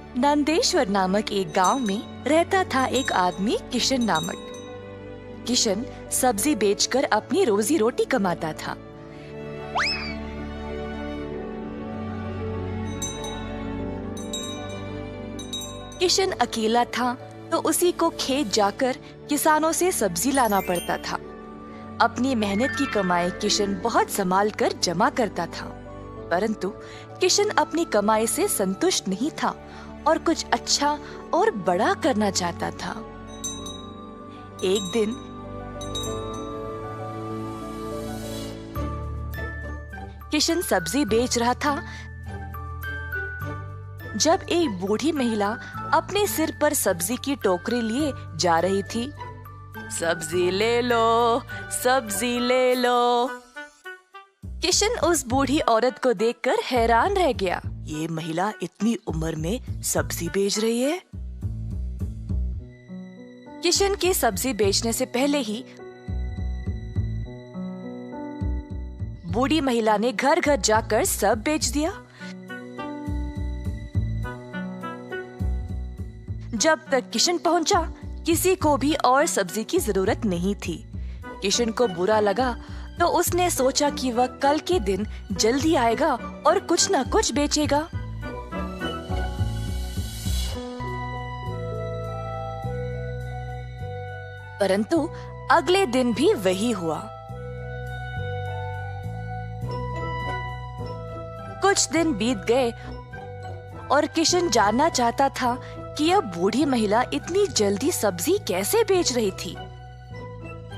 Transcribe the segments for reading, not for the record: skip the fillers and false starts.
नंदेश्वर नामक एक गांव में रहता था एक आदमी किशन नामक। किशन सब्जी बेचकर अपनी रोजी रोटी कमाता था। किशन अकेला था तो उसी को खेत जाकर किसानों से सब्जी लाना पड़ता था। अपनी मेहनत की कमाई किशन बहुत संभाल कर जमा करता था, परंतु किशन अपनी कमाई से संतुष्ट नहीं था और कुछ अच्छा और बड़ा करना चाहता था। एक दिन किशन सब्जी बेच रहा था जब एक बूढ़ी महिला अपने सिर पर सब्जी की टोकरी लिए जा रही थी। सब्जी ले लो, सब्जी ले लो। किशन उस बूढ़ी औरत को देखकर हैरान रह गया। ये महिला इतनी उम्र में सब्जी बेच रही है। किशन के सब्जी बेचने से पहले ही बूढ़ी महिला ने घर घर जाकर सब बेच दिया। जब तक किशन पहुंचा, किसी को भी और सब्जी की जरूरत नहीं थी। किशन को बुरा लगा तो उसने सोचा कि वह कल के दिन जल्दी आएगा और कुछ न कुछ बेचेगा। परंतु अगले दिन भी वही हुआ। कुछ दिन बीत गए और किशन जानना चाहता था कि यह बूढ़ी महिला इतनी जल्दी सब्जी कैसे बेच रही थी,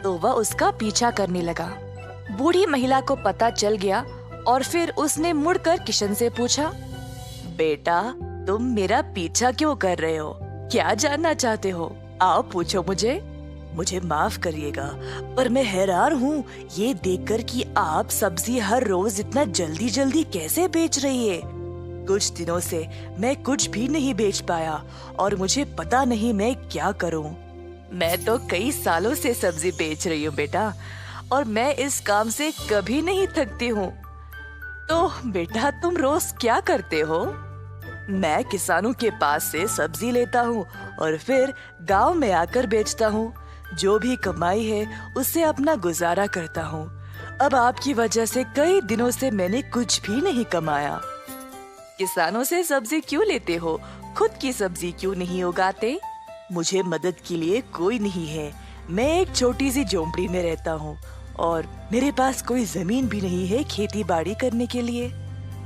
तो वह उसका पीछा करने लगा। बूढ़ी महिला को पता चल गया और फिर उसने मुड़कर किशन से पूछा, बेटा, तुम मेरा पीछा क्यों कर रहे हो? क्या जानना चाहते हो? आओ पूछो मुझे माफ करिएगा, पर मैं हैरान हूँ ये देखकर कि आप सब्जी हर रोज इतना जल्दी जल्दी कैसे बेच रही है। कुछ दिनों से मैं कुछ भी नहीं बेच पाया और मुझे पता नहीं मैं क्या करूं। मैं तो कई सालों से सब्जी बेच रही हूँ बेटा, और मैं इस काम से कभी नहीं थकती हूँ। तो बेटा, तुम रोज क्या करते हो? मैं किसानों के पास से सब्जी लेता हूँ और फिर गांव में आकर बेचता हूँ। जो भी कमाई है उससे अपना गुजारा करता हूँ। अब आपकी वजह से कई दिनों से मैंने कुछ भी नहीं कमाया। किसानों से सब्जी क्यों लेते हो? खुद की सब्जी क्यों नहीं उगाते? मुझे मदद के लिए कोई नहीं है। मैं एक छोटी सी झोंपड़ी में रहता हूँ और मेरे पास कोई जमीन भी नहीं है खेती बाड़ी करने के लिए।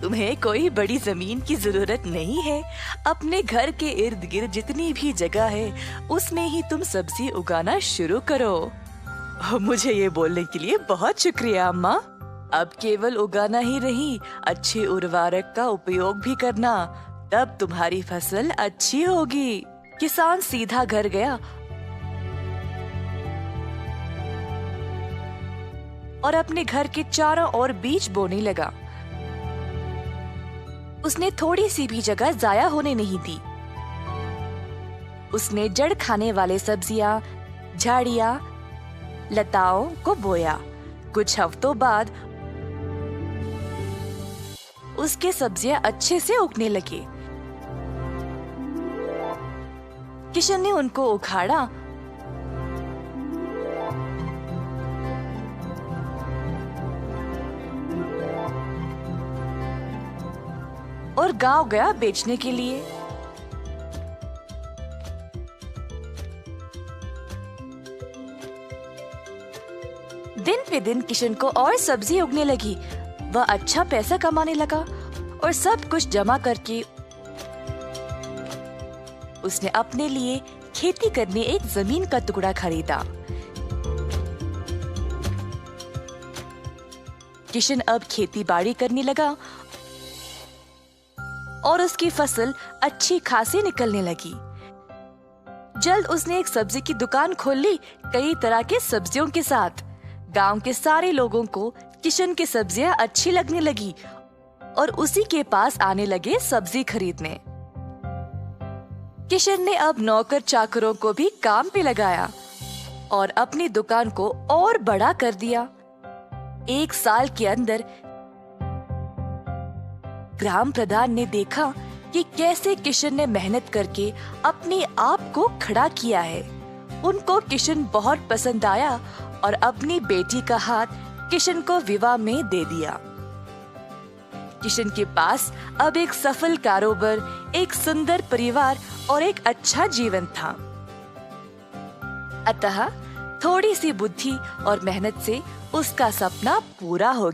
तुम्हें कोई बड़ी जमीन की जरूरत नहीं है। अपने घर के इर्द गिर्द जितनी भी जगह है उसमें ही तुम सब्जी उगाना शुरू करो। मुझे ये बोलने के लिए बहुत शुक्रिया अम्मा। अब केवल उगाना ही नहीं, अच्छे उर्वरक का उपयोग भी करना, तब तुम्हारी फसल अच्छी होगी। किसान सीधा घर गया और अपने घर के चारों ओर बीज बोने लगा। उसने थोड़ी सी भी जगह जाया होने नहीं दी। उसने जड़ खाने वाले सब्जियां, झाड़ियां, लताओं को बोया। कुछ हफ्तों बाद उसके सब्जियां अच्छे से उगने लगी। किशन ने उनको उखाड़ा और गांव गया बेचने के लिए। दिन पे दिन किशन को और सब्जी उगने लगी। वह अच्छा पैसा कमाने लगा और सब कुछ जमा करके उसने अपने लिए खेती करने एक जमीन का टुकड़ा खरीदा। किशन अब खेती बाड़ी करने लगा और उसकी फसल अच्छी खासी निकलने लगी। जल्द उसने एक सब्जी की दुकान खोल ली, कई तरह के सब्जियों के साथ। गांव के सारे लोगों को किशन की सब्जियां अच्छी लगने लगी और उसी के पास आने लगे सब्जी खरीदने। किशन ने अब नौकर चाकरों को भी काम पे लगाया और अपनी दुकान को और बड़ा कर दिया। एक साल के अंदर ग्राम प्रधान ने देखा कि कैसे किशन ने मेहनत करके अपने आप को खड़ा किया है। उनको किशन बहुत पसंद आया और अपनी बेटी का हाथ किशन को विवाह में दे दिया। किशन के पास अब एक सफल कारोबार, एक सुंदर परिवार और एक अच्छा जीवन था। अतः थोड़ी सी बुद्धि और मेहनत से उसका सपना पूरा हो गया।